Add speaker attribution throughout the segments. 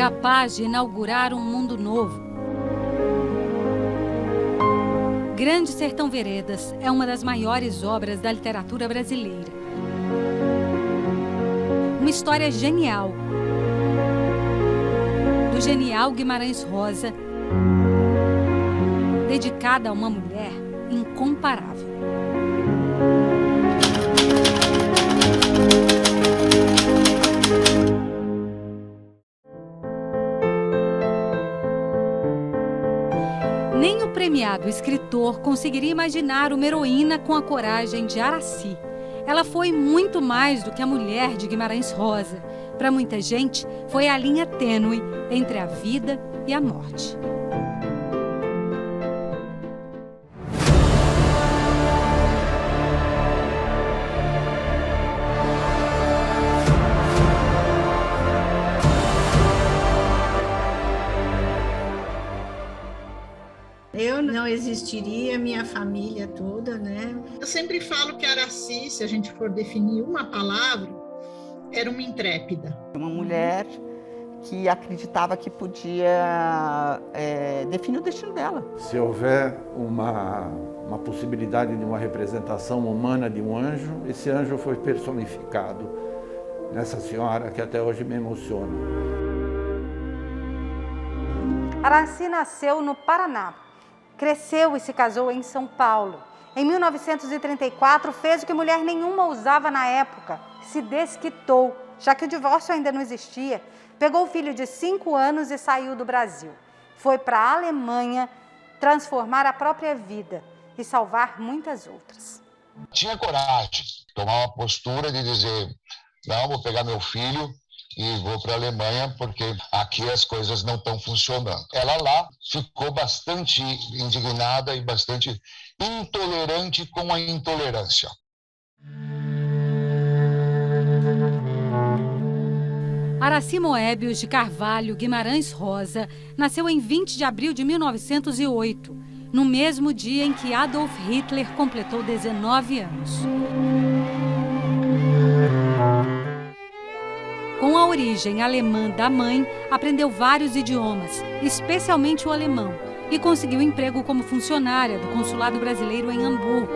Speaker 1: capaz de inaugurar um mundo novo. Grande Sertão Veredas é uma das maiores obras da literatura brasileira. Uma história genial, do genial Guimarães Rosa, dedicada a uma mulher incomparável. Nem o premiado escritor conseguiria imaginar uma heroína com a coragem de Aracy. Ela foi muito mais do que a mulher de Guimarães Rosa. Para muita gente, foi a linha tênue entre a vida e a morte.
Speaker 2: Eu não existiria, minha família toda, né?
Speaker 3: Eu sempre falo que Aracy, se a gente for definir uma palavra, era uma intrépida.
Speaker 4: Uma mulher que acreditava que podia definir o destino dela.
Speaker 5: Se houver uma possibilidade de uma representação humana de um anjo, esse anjo foi personificado nessa senhora que até hoje me emociona.
Speaker 6: Aracy nasceu no Paraná. Cresceu e se casou em São Paulo. Em 1934, fez o que mulher nenhuma ousava na época. Se desquitou, já que o divórcio ainda não existia. Pegou o filho de 5 anos e saiu do Brasil. Foi para a Alemanha transformar a própria vida e salvar muitas outras.
Speaker 7: Tinha coragem, tomar uma postura de dizer, não, vou pegar meu filho e vou para a Alemanha, porque aqui as coisas não estão funcionando. Ela lá ficou bastante indignada e bastante intolerante com a intolerância.
Speaker 1: Aracy Moebius de Carvalho Guimarães Rosa nasceu em 20 de abril de 1908, no mesmo dia em que Adolf Hitler completou 19 anos. Com a origem alemã da mãe, aprendeu vários idiomas, especialmente o alemão, e conseguiu emprego como funcionária do consulado brasileiro em Hamburgo.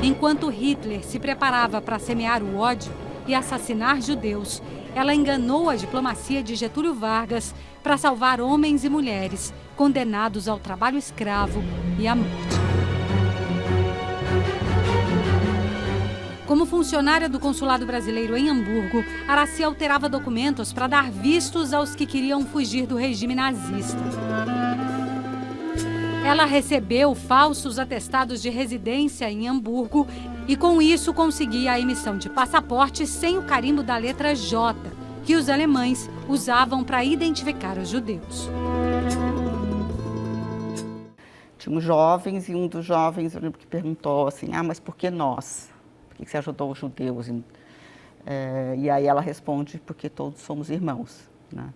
Speaker 1: Enquanto Hitler se preparava para semear o ódio e assassinar judeus, ela enganou a diplomacia de Getúlio Vargas para salvar homens e mulheres condenados ao trabalho escravo e à morte. Como funcionária do consulado brasileiro em Hamburgo, Aracy alterava documentos para dar vistos aos que queriam fugir do regime nazista. Ela recebeu falsos atestados de residência em Hamburgo e, com isso, conseguia a emissão de passaportes sem o carimbo da letra J, que os alemães usavam para identificar os judeus.
Speaker 4: Tinha uns jovens e um dos jovens, eu lembro que perguntou assim, mas por que nós? Por que você ajudou os judeus? E aí ela responde, porque todos somos irmãos, né?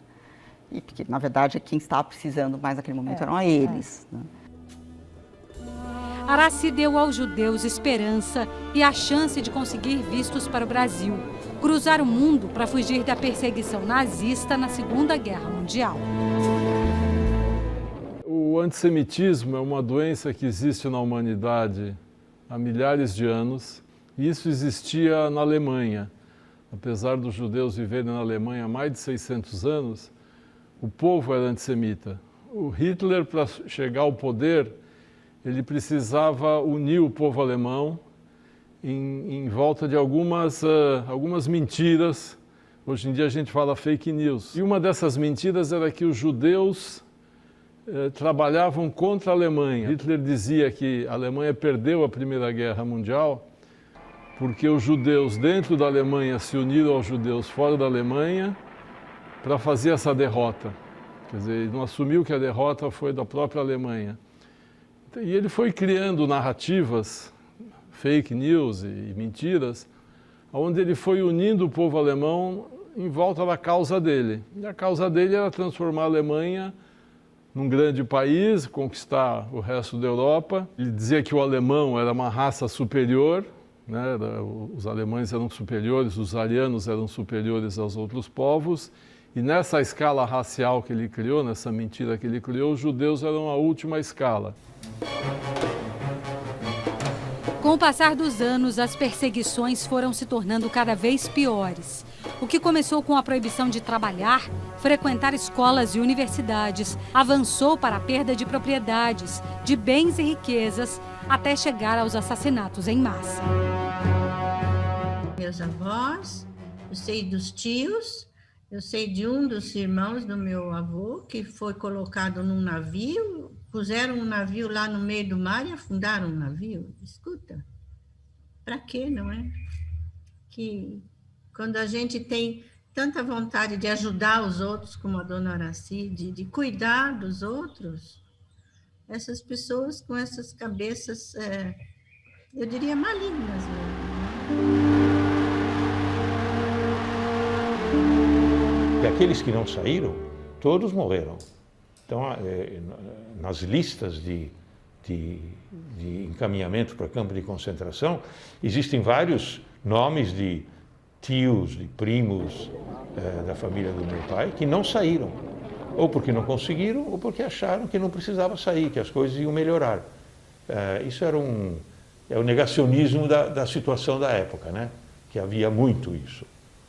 Speaker 4: E porque, na verdade, quem estava precisando mais naquele momento eram eles. Né?
Speaker 1: Aracy deu aos judeus esperança e a chance de conseguir vistos para o Brasil, cruzar o mundo para fugir da perseguição nazista na Segunda Guerra Mundial.
Speaker 8: O antissemitismo é uma doença que existe na humanidade há milhares de anos. Isso existia na Alemanha. Apesar dos judeus viverem na Alemanha há mais de 600 anos, o povo era antissemita. O Hitler, para chegar ao poder, ele precisava unir o povo alemão em volta de algumas mentiras. Hoje em dia a gente fala fake news. E uma dessas mentiras era que os judeus trabalhavam contra a Alemanha. Hitler dizia que a Alemanha perdeu a Primeira Guerra Mundial porque os judeus dentro da Alemanha se uniram aos judeus fora da Alemanha para fazer essa derrota. Quer dizer, ele não assumiu que a derrota foi da própria Alemanha. E ele foi criando narrativas, fake news e mentiras, onde ele foi unindo o povo alemão em volta da causa dele. E a causa dele era transformar a Alemanha num grande país, conquistar o resto da Europa. Ele dizia que o alemão era uma raça superior, né? Os alemães eram superiores, os arianos eram superiores aos outros povos, e nessa escala racial que ele criou, nessa mentira que ele criou, os judeus eram a última escala.
Speaker 1: Com o passar dos anos, as perseguições foram se tornando cada vez piores. O que começou com a proibição de trabalhar, frequentar escolas e universidades, avançou para a perda de propriedades, de bens e riquezas, até chegar aos assassinatos em massa.
Speaker 2: Meus avós, eu sei dos tios, eu sei de um dos irmãos do meu avô, que foi colocado num navio, puseram um navio lá no meio do mar e afundaram o navio. Escuta, para quê, não é? Que quando a gente tem tanta vontade de ajudar os outros, como a dona Araci, de cuidar dos outros, essas pessoas com essas cabeças, eu diria, malignas.
Speaker 9: E aqueles que não saíram, todos morreram. Então, nas listas de encaminhamento para campo de concentração, existem vários nomes de tios, de primos da família do meu pai, que não saíram, ou porque não conseguiram, ou porque acharam que não precisava sair, que as coisas iam melhorar. Isso era o negacionismo da situação da época, né? Que havia muito isso.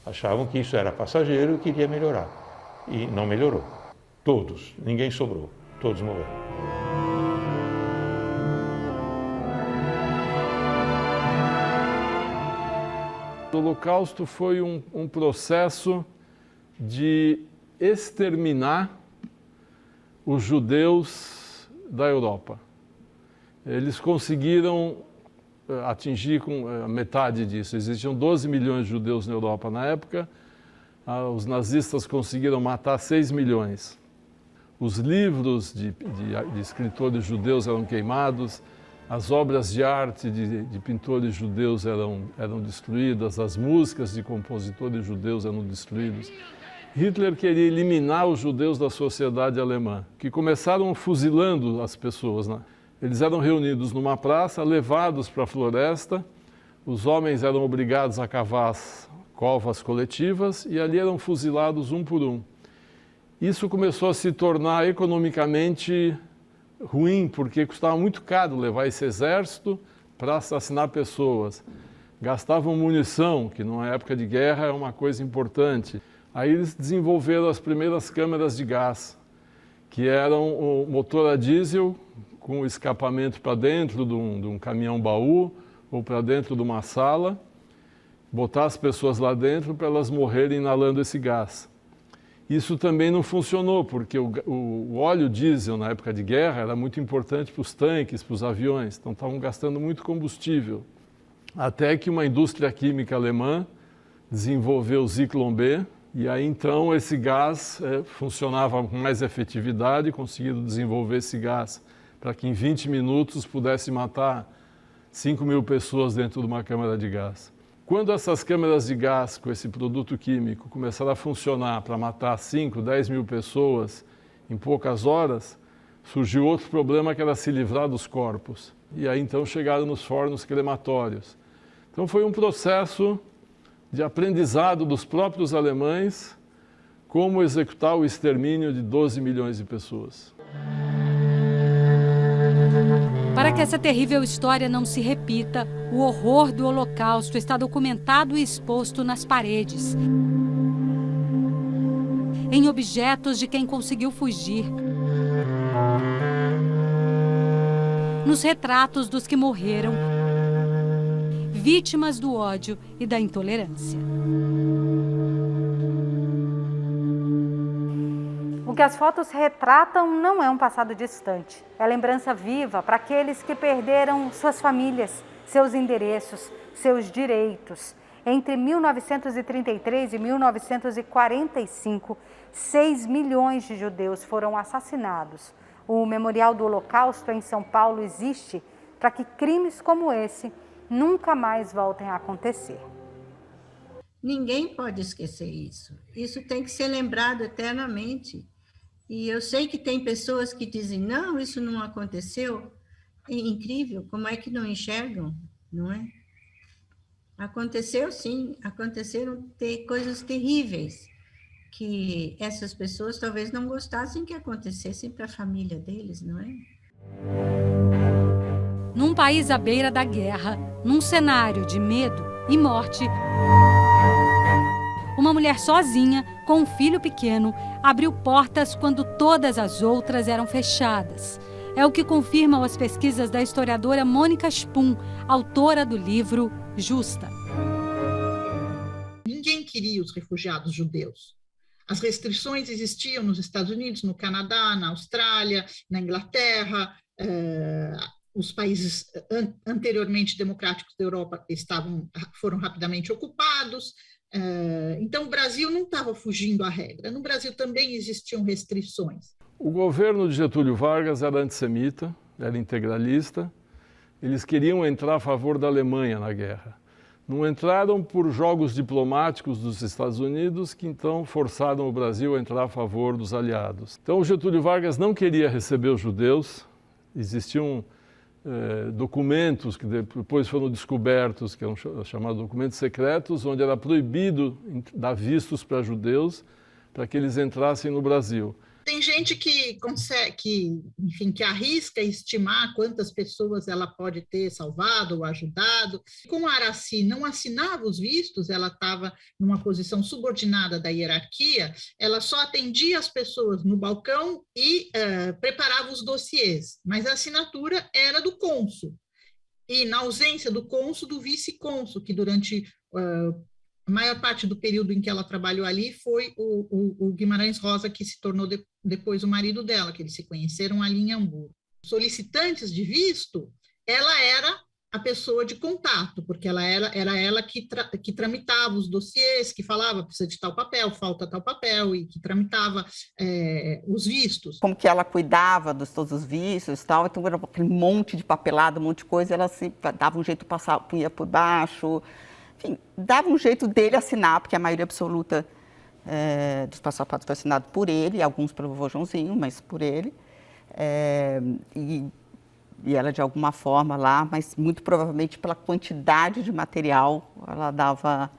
Speaker 9: Achavam que isso era passageiro e que iria melhorar. E não melhorou. Todos, ninguém sobrou, todos morreram.
Speaker 8: O Holocausto foi um processo de exterminar os judeus da Europa. Eles conseguiram atingir com metade disso. Existiam 12 milhões de judeus na Europa na época, os nazistas conseguiram matar 6 milhões. Os livros de escritores judeus eram queimados, as obras de arte de pintores judeus eram destruídas, as músicas de compositores judeus eram destruídas. Hitler queria eliminar os judeus da sociedade alemã, que começaram fuzilando as pessoas, né? Eles eram reunidos numa praça, levados para a floresta, os homens eram obrigados a cavar covas coletivas e ali eram fuzilados um por um. Isso começou a se tornar economicamente ruim, porque custava muito caro levar esse exército para assassinar pessoas. Gastavam munição, que numa época de guerra é uma coisa importante. Aí eles desenvolveram as primeiras câmeras de gás, que eram o motor a diesel com o escapamento para dentro de um caminhão-baú ou para dentro de uma sala, botar as pessoas lá dentro para elas morrerem inalando esse gás. Isso também não funcionou, porque o óleo diesel na época de guerra era muito importante para os tanques, para os aviões, então estavam gastando muito combustível. Até que uma indústria química alemã desenvolveu o Zyklon B, e aí então esse gás funcionava com mais efetividade, conseguiram desenvolver esse gás para que em 20 minutos pudesse matar 5.000 pessoas dentro de uma câmara de gás. Quando essas câmeras de gás com esse produto químico começaram a funcionar para matar 5, 10 mil pessoas em poucas horas, surgiu outro problema que era se livrar dos corpos. E aí então chegaram nos fornos crematórios. Então foi um processo de aprendizado dos próprios alemães como executar o extermínio de 12 milhões de pessoas.
Speaker 1: Para que essa terrível história não se repita, o horror do Holocausto está documentado e exposto nas paredes, em objetos de quem conseguiu fugir, nos retratos dos que morreram, vítimas do ódio e da intolerância.
Speaker 6: O que as fotos retratam não é um passado distante. É lembrança viva para aqueles que perderam suas famílias, seus endereços, seus direitos. Entre 1933 e 1945, 6 milhões de judeus foram assassinados. O Memorial do Holocausto em São Paulo existe para que crimes como esse nunca mais voltem a acontecer.
Speaker 2: Ninguém pode esquecer isso. Isso tem que ser lembrado eternamente. E eu sei que tem pessoas que dizem, não, isso não aconteceu. É incrível, como é que não enxergam, não é? Aconteceu sim, aconteceram coisas terríveis que essas pessoas talvez não gostassem que acontecessem para a família deles, não é?
Speaker 1: Num país à beira da guerra, num cenário de medo e morte, uma mulher sozinha, com um filho pequeno, abriu portas quando todas as outras eram fechadas. É o que confirmam as pesquisas da historiadora Mônica Spum, autora do livro Justa.
Speaker 3: Ninguém queria os refugiados judeus. As restrições existiam nos Estados Unidos, no Canadá, na Austrália, na Inglaterra. Os países anteriormente democráticos da Europa foram rapidamente ocupados. Então, o Brasil não estava fugindo à regra. No Brasil também existiam restrições.
Speaker 8: O governo de Getúlio Vargas era antissemita, era integralista. Eles queriam entrar a favor da Alemanha na guerra. Não entraram por jogos diplomáticos dos Estados Unidos, que então forçaram o Brasil a entrar a favor dos aliados. Então, o Getúlio Vargas não queria receber os judeus. Existiam documentos que depois foram descobertos, que eram chamados documentos secretos, onde era proibido dar vistos para judeus para que eles entrassem no Brasil.
Speaker 3: Tem gente que consegue, enfim, que arrisca estimar quantas pessoas ela pode ter salvado ou ajudado. Como a Aracy não assinava os vistos, ela estava numa posição subordinada da hierarquia, ela só atendia as pessoas no balcão e preparava os dossiês, mas a assinatura era do cônsul. E, na ausência do cônsul, do vice-cônsul, que durante a maior parte do período em que ela trabalhou ali foi o Guimarães Rosa, que se tornou depois o marido dela, que eles se conheceram ali em Hamburgo. Solicitantes de visto, ela era a pessoa de contato, porque era ela que tramitava os dossiês, que falava, precisa de tal papel, falta tal papel, e que tramitava os vistos.
Speaker 4: Como que ela cuidava de todos os vistos e tal, então era aquele monte de papelada, um monte de coisa, ela se dava um jeito de passar, punha por baixo. Enfim, dava um jeito dele assinar, porque a maioria absoluta dos passaportes foi assinado por ele, alguns pelo vovô Joãozinho, mas por ele. E ela, de alguma forma, lá, mas muito provavelmente pela quantidade de material, ela dava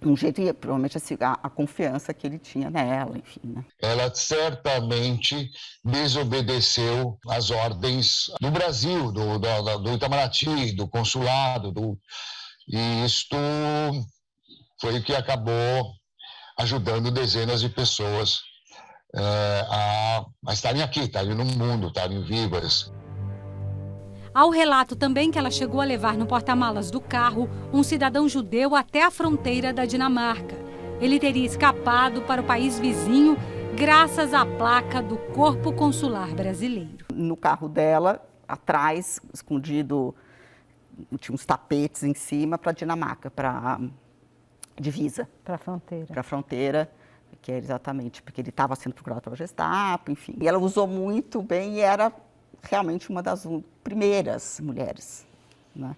Speaker 4: um jeito, e provavelmente a confiança que ele tinha nela, enfim, né?
Speaker 7: Ela certamente desobedeceu às ordens do Brasil, do Itamaraty, do consulado, e isto foi o que acabou ajudando dezenas de pessoas a estarem aqui, estarem no mundo, estarem vivas.
Speaker 1: Há o relato também que ela chegou a levar no porta-malas do carro um cidadão judeu até a fronteira da Dinamarca. Ele teria escapado para o país vizinho graças à placa do Corpo Consular Brasileiro.
Speaker 4: No carro dela, atrás, escondido, tinha uns tapetes em cima para a Dinamarca, para divisa.
Speaker 6: Para a fronteira.
Speaker 4: Para a fronteira, que era exatamente porque ele estava sendo procurado pela Gestapo, enfim. E ela usou muito bem e era realmente uma das primeiras mulheres, né?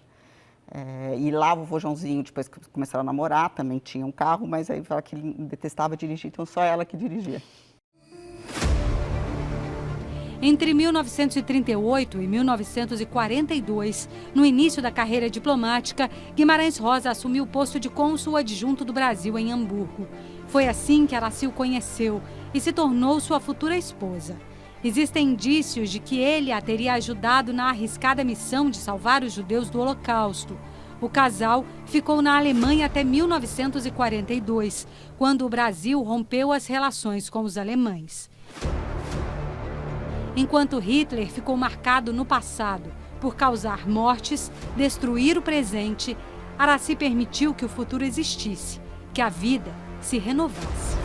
Speaker 4: E lá o vovô Joãozinho, depois que começaram a namorar, também tinha um carro, mas aí fala que ele detestava dirigir, então só ela que dirigia.
Speaker 1: Entre 1938 e 1942, no início da carreira diplomática, Guimarães Rosa assumiu o posto de cônsul adjunto do Brasil em Hamburgo. Foi assim que Aracy o conheceu e se tornou sua futura esposa. Existem indícios de que ele a teria ajudado na arriscada missão de salvar os judeus do Holocausto. O casal ficou na Alemanha até 1942, quando o Brasil rompeu as relações com os alemães. Enquanto Hitler ficou marcado no passado por causar mortes, destruir o presente, Aracy permitiu que o futuro existisse, que a vida se renovasse.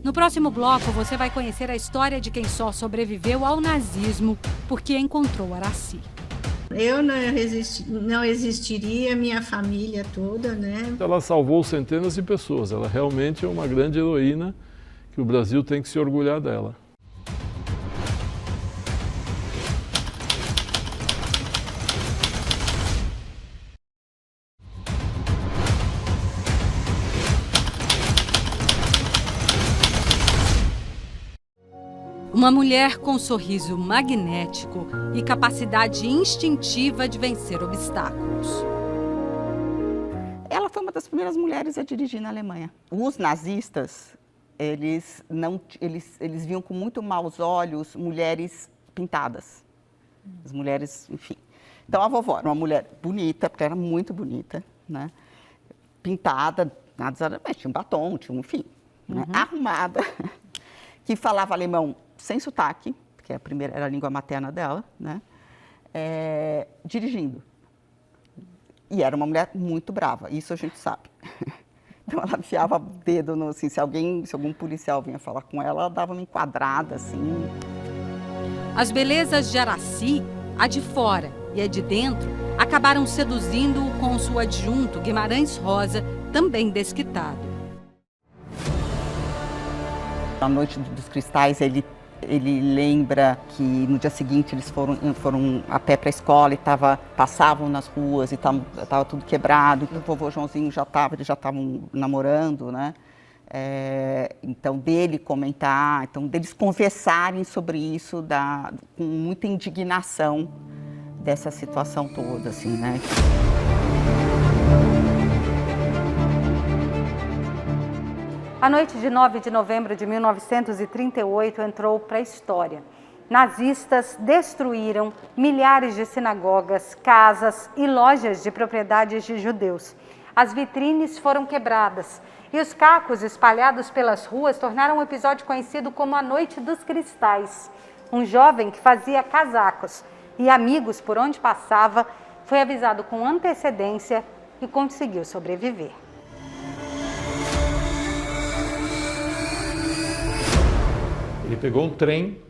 Speaker 1: No próximo bloco, você vai conhecer a história de quem só sobreviveu ao nazismo porque encontrou Aracy.
Speaker 2: Eu não existiria, minha família toda, né?
Speaker 8: Ela salvou centenas de pessoas. Ela realmente é uma grande heroína que o Brasil tem que se orgulhar dela.
Speaker 1: O Uma mulher com sorriso magnético e capacidade instintiva de vencer obstáculos.
Speaker 4: Ela foi uma das primeiras mulheres a dirigir na Alemanha. Os nazistas, eles viam com muito maus olhos mulheres pintadas. As mulheres, enfim. Então a vovó era uma mulher bonita, porque era muito bonita, né? Pintada, mas tinha um batom, tinha enfim, né? Arrumada, que falava alemão sem sotaque, porque a primeira era a língua materna dela, né? Dirigindo. E era uma mulher muito brava, isso a gente sabe. Então ela enfiava o dedo no, assim, se algum policial vinha falar com ela, ela dava uma enquadrada assim.
Speaker 1: As belezas de Aracy, a de fora e a de dentro, acabaram seduzindo-o com seu adjunto Guimarães Rosa, também desquitado.
Speaker 4: Na Noite dos Cristais, ele lembra que no dia seguinte eles foram a pé para a escola e passavam nas ruas e estava tudo quebrado. O vovô Joãozinho eles já estavam namorando, né? Então, dele comentar, então deles conversarem sobre isso com muita indignação dessa situação toda, assim, né?
Speaker 6: A noite de 9 de novembro de 1938 entrou para a história. Nazistas destruíram milhares de sinagogas, casas e lojas de propriedades de judeus. As vitrines foram quebradas e os cacos espalhados pelas ruas tornaram um episódio conhecido como a Noite dos Cristais. Um jovem que fazia casacos e amigos por onde passava foi avisado com antecedência e conseguiu sobreviver.
Speaker 9: Ele pegou um trem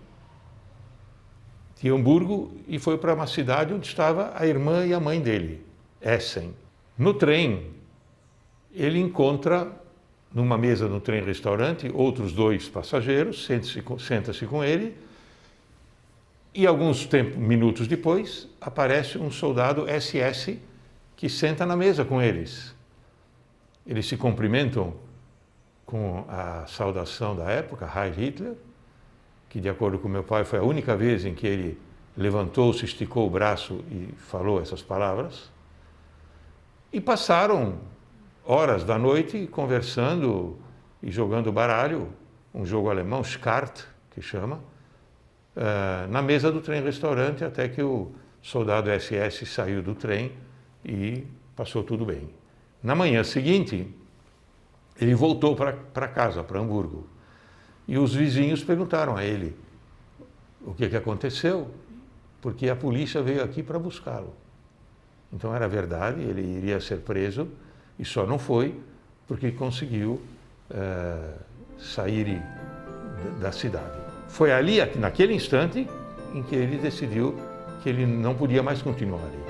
Speaker 9: de Hamburgo e foi para uma cidade onde estava a irmã e a mãe dele, Essen. No trem, ele encontra, numa mesa no trem-restaurante, outros 2 passageiros, senta-se com ele, e alguns minutos depois, aparece um soldado SS que senta na mesa com eles. Eles se cumprimentam com a saudação da época, Heil Hitler, que, de acordo com meu pai, foi a única vez em que ele levantou-se, esticou o braço e falou essas palavras. E passaram horas da noite conversando e jogando baralho, um jogo alemão, Schart, que chama, na mesa do trem-restaurante, até que o soldado SS saiu do trem e passou tudo bem. Na manhã seguinte, ele voltou para casa, para Hamburgo. E os vizinhos perguntaram a ele o que aconteceu, porque a polícia veio aqui para buscá-lo. Então era verdade, ele iria ser preso e só não foi porque conseguiu sair da cidade. Foi ali, naquele instante, em que ele decidiu que ele não podia mais continuar ali.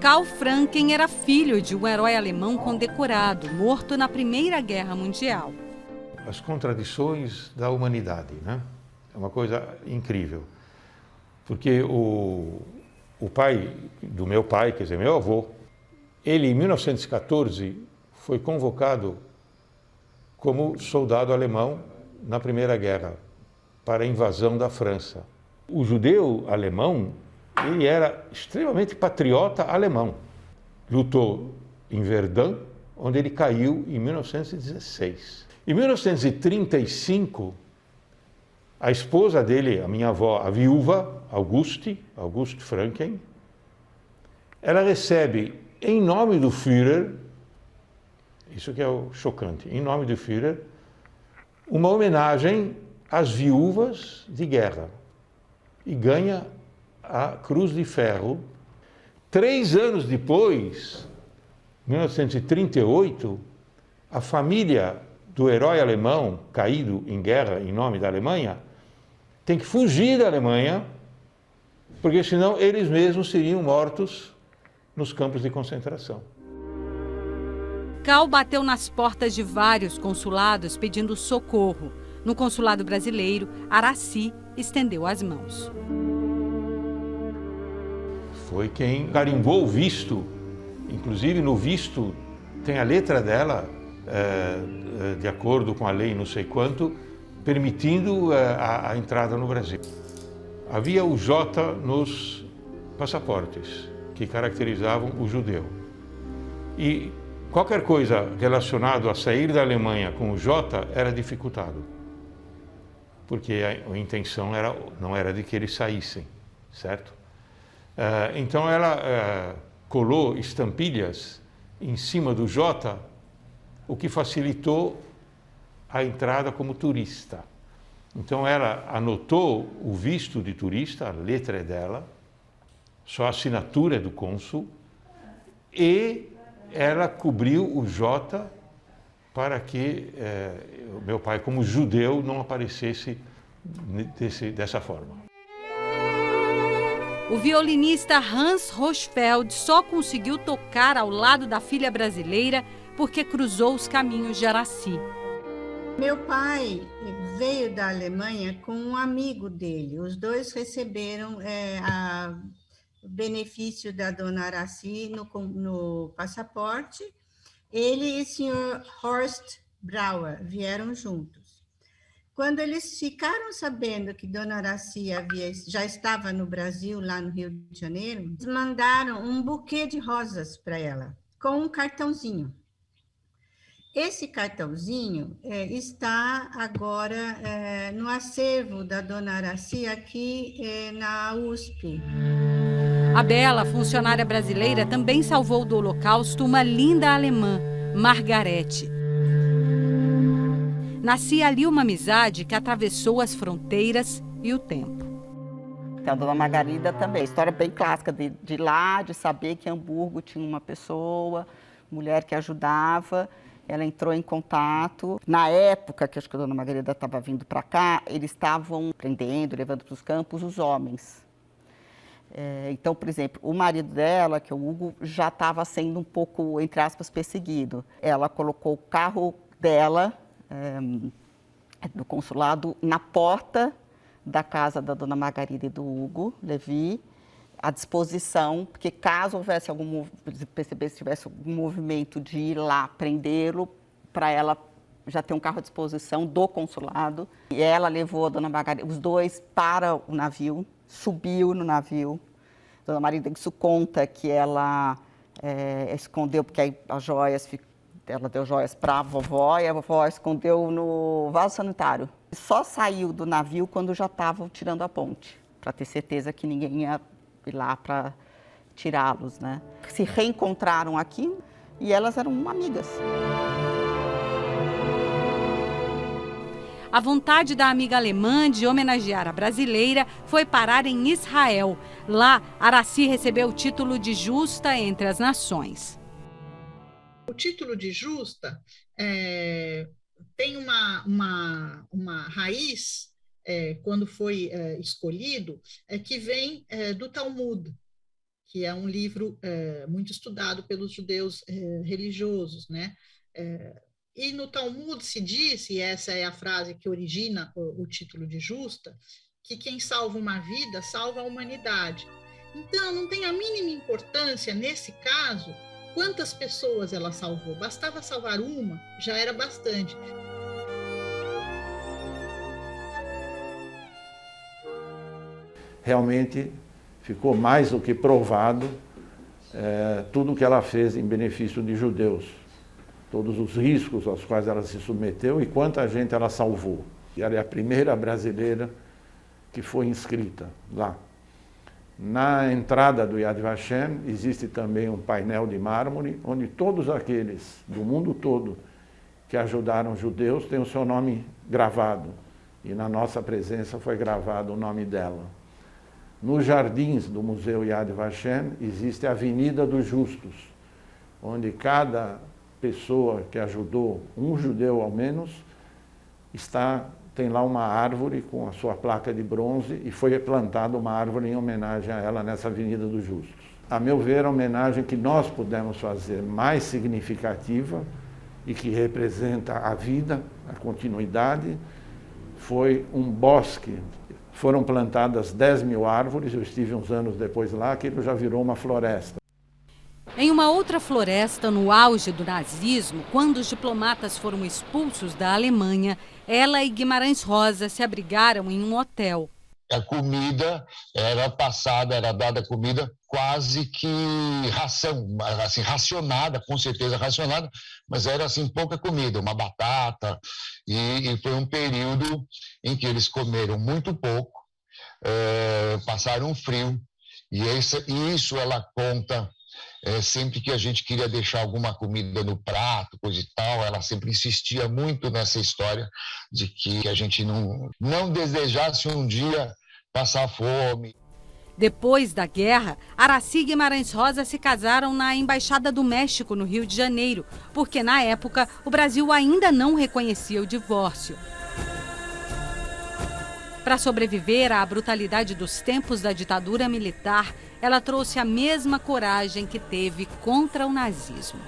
Speaker 1: Karl Franken era filho de um herói alemão condecorado, morto na Primeira Guerra Mundial.
Speaker 9: As contradições da humanidade, né? É uma coisa incrível. Porque o pai do meu pai, quer dizer, meu avô, ele em 1914 foi convocado como soldado alemão na Primeira Guerra para a invasão da França. O judeu alemão, ele era extremamente patriota alemão. Lutou em Verdun, onde ele caiu em 1916. Em 1935, a esposa dele, a minha avó, a viúva, Auguste Franken, ela recebe, em nome do Führer, isso que é o chocante, em nome do Führer, uma homenagem às viúvas de guerra e ganha a Cruz de Ferro. 3 anos depois, 1938, a família do herói alemão caído em guerra em nome da Alemanha tem que fugir da Alemanha, porque senão eles mesmos seriam mortos nos campos de concentração.
Speaker 1: Karl bateu nas portas de vários consulados pedindo socorro. No consulado brasileiro, Aracy estendeu as mãos.
Speaker 9: Foi quem carimbou o visto, inclusive no visto tem a letra dela de acordo com a lei não sei quanto, permitindo a entrada no Brasil. Havia o J nos passaportes, que caracterizavam o judeu. E qualquer coisa relacionada a sair da Alemanha com o J era dificultado, porque a intenção não era de que eles saíssem, certo? Então ela colou estampilhas em cima do J, o que facilitou a entrada como turista. Então ela anotou o visto de turista, a letra é dela, só a assinatura é do cônsul, e ela cobriu o J para que o meu pai, como judeu, não aparecesse dessa forma.
Speaker 1: O violinista Hans Rochfeld só conseguiu tocar ao lado da filha brasileira porque cruzou os caminhos de Aracy.
Speaker 2: Meu pai veio da Alemanha com um amigo dele. Os dois receberam o benefício da dona Aracy no passaporte. Ele e o senhor Horst Brauer vieram juntos. Quando eles ficaram sabendo que dona Aracy já estava no Brasil, lá no Rio de Janeiro, eles mandaram um buquê de rosas para ela, com um cartãozinho. Esse cartãozinho está agora no acervo da dona Aracy aqui na USP.
Speaker 1: A bela funcionária brasileira também salvou do Holocausto uma linda alemã, Margarete. Nascia ali uma amizade que atravessou as fronteiras e o tempo.
Speaker 4: Então, a dona Margarida também, história bem clássica de lá, de saber que em Hamburgo tinha uma pessoa, mulher que ajudava. Ela entrou em contato. Na época que acho que a dona Margarida estava vindo para cá, eles estavam prendendo, levando para os campos os homens. Então, por exemplo, o marido dela, que é o Hugo, já estava sendo um pouco, entre aspas, perseguido. Ela colocou o carro dela, do consulado, na porta da casa da dona Margarida e do Hugo Levi, à disposição, porque caso houvesse percebesse que tivesse algum movimento de ir lá prendê-lo, para ela já ter um carro à disposição do consulado. E ela levou a dona Margarida, os dois, para o navio, subiu no navio. A dona Margarida, isso conta que ela escondeu, porque as joias, ela deu joias para a vovó, e a vovó escondeu no vaso sanitário. Só saiu do navio quando já estavam tirando a ponte, para ter certeza que ninguém ia ir lá para tirá-los, né? Se reencontraram aqui e elas eram amigas.
Speaker 1: A vontade da amiga alemã de homenagear a brasileira foi parar em Israel. Lá, Aracy recebeu o título de justa entre as nações.
Speaker 3: O título de justa tem uma raiz, quando foi escolhido, que vem do Talmud, que é um livro muito estudado pelos judeus religiosos, né? E no Talmud se diz, e essa é a frase que origina o título de justa, que quem salva uma vida salva a humanidade. Então, não tem a mínima importância, nesse caso, quantas pessoas ela salvou. Bastava salvar uma, já era bastante.
Speaker 5: Realmente ficou mais do que provado tudo o que ela fez em benefício de judeus. Todos os riscos aos quais ela se submeteu e quanta gente ela salvou. E ela é a primeira brasileira que foi inscrita lá. Na entrada do Yad Vashem existe também um painel de mármore, onde todos aqueles do mundo todo que ajudaram os judeus têm o seu nome gravado. E na nossa presença foi gravado o nome dela. Nos jardins do Museu Yad Vashem existe a Avenida dos Justos, onde cada pessoa que ajudou um judeu ao menos tem lá uma árvore com a sua placa de bronze e foi plantada uma árvore em homenagem a ela nessa Avenida dos Justos. A meu ver, a homenagem que nós pudemos fazer mais significativa e que representa a vida, a continuidade, foi um bosque. Foram plantadas 10.000 árvores, eu estive uns anos depois lá, aquilo já virou uma floresta.
Speaker 1: Em uma outra floresta, no auge do nazismo, quando os diplomatas foram expulsos da Alemanha, ela e Guimarães Rosa se abrigaram em um hotel.
Speaker 7: A comida era passada, era dada comida quase que ração, assim, racionada, com certeza racionada, mas era assim pouca comida, uma batata, e foi um período em que eles comeram muito pouco, passaram frio, e isso ela conta. Sempre que a gente queria deixar alguma comida no prato, coisa e tal, ela sempre insistia muito nessa história de que a gente não desejasse um dia passar fome.
Speaker 1: Depois da guerra, Aracy e Guimarães Rosa se casaram na Embaixada do México, no Rio de Janeiro, porque na época o Brasil ainda não reconhecia o divórcio. Para sobreviver à brutalidade dos tempos da ditadura militar, ela trouxe a mesma coragem que teve contra o nazismo.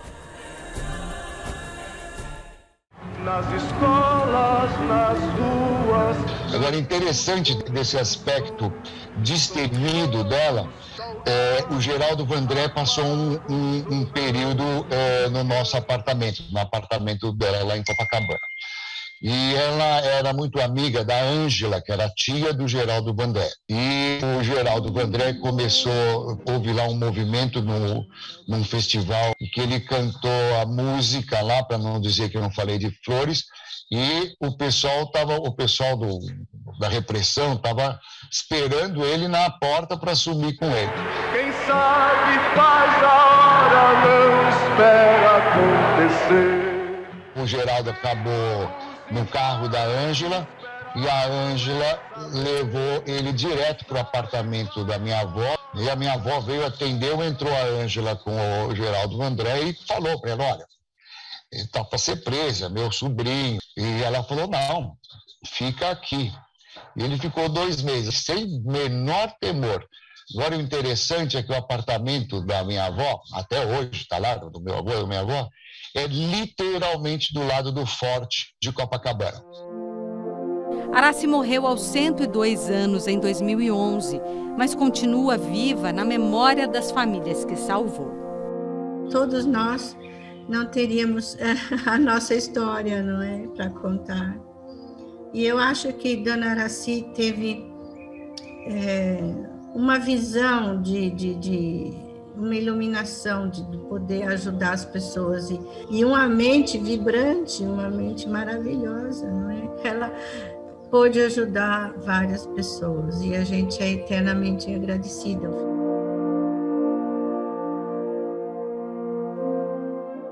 Speaker 10: Nas escolas, nas ruas.
Speaker 7: Agora, interessante desse aspecto destemido dela, o Geraldo Vandré passou um período no nosso apartamento, no apartamento dela lá em Copacabana. E ela era muito amiga da Ângela, que era tia do Geraldo Vandré. E o Geraldo Vandré houve lá um movimento num festival, em que ele cantou a música lá, para não dizer que eu não falei de flores, e o pessoal da repressão estava esperando ele na porta para sumir com ele.
Speaker 10: Quem sabe faz a hora, não espera acontecer.
Speaker 7: O Geraldo acabou no carro da Ângela, e a Ângela levou ele direto para o apartamento da minha avó, e a minha avó veio atender, entrou a Ângela com o Geraldo Vandré e falou para ela, olha, ele está para ser preso, é meu sobrinho. E ela falou, não, fica aqui. E ele ficou 2 meses, sem menor temor. Agora, o interessante é que o apartamento da minha avó, até hoje está lá, do meu avô e da minha avó, é literalmente do lado do Forte de Copacabana.
Speaker 1: Aracy morreu aos 102 anos em 2011, mas continua viva na memória das famílias que salvou.
Speaker 2: Todos nós não teríamos a nossa história, não é, para contar. E eu acho que Dona Aracy teve uma visão de uma iluminação, de poder ajudar as pessoas e uma mente vibrante, uma mente maravilhosa, não é? Ela pôde ajudar várias pessoas e a gente é eternamente agradecida.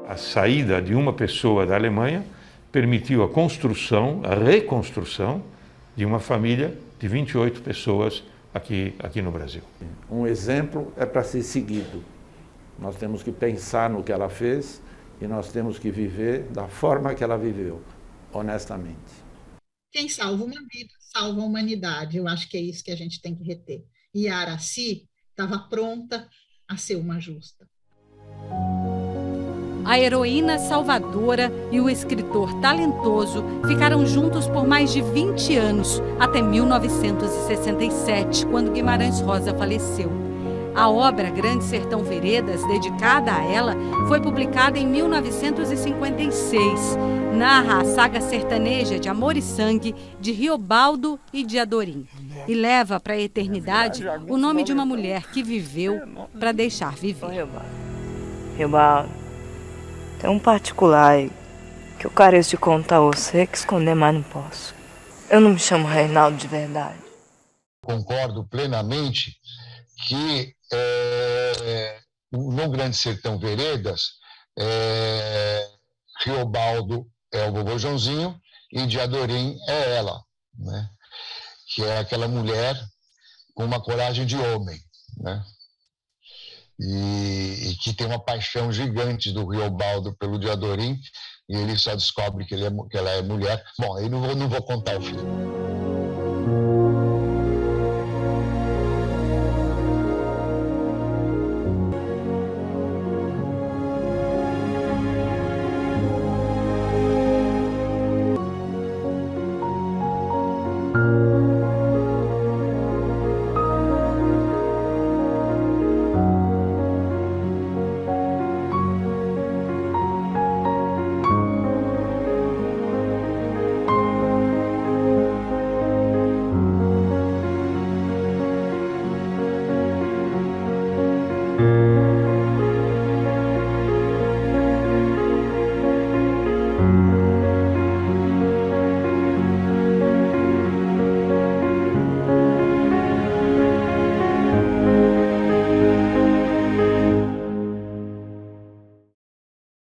Speaker 9: A saída de uma pessoa da Alemanha permitiu a reconstrução de uma família de 28 pessoas aqui no Brasil.
Speaker 5: Um exemplo é para ser seguido. Nós temos que pensar no que ela fez e nós temos que viver da forma que ela viveu, honestamente.
Speaker 3: Quem salva uma vida, salva a humanidade. Eu acho que é isso que a gente tem que reter. E a Aracy estava pronta a ser uma justa.
Speaker 1: A heroína salvadora e o escritor talentoso ficaram juntos por mais de 20 anos, até 1967, quando Guimarães Rosa faleceu. A obra Grande Sertão Veredas, dedicada a ela, foi publicada em 1956. Narra a saga sertaneja de amor e sangue de Riobaldo e de Adorim. E leva para a eternidade o nome de uma mulher que viveu para deixar viver.
Speaker 11: Riobaldo, tem um particular aí que eu careço de contar a você, que esconder mais não posso. Eu não me chamo Reinaldo de verdade.
Speaker 7: Concordo plenamente que no Grande Sertão Veredas, Riobaldo é o vovô Joãozinho e de Adorim é ela, né? Que é aquela mulher com uma coragem de homem, né? E que tem uma paixão gigante do Riobaldo pelo de Adorim, e ele só descobre que ela é mulher. Bom, eu não vou contar o fim.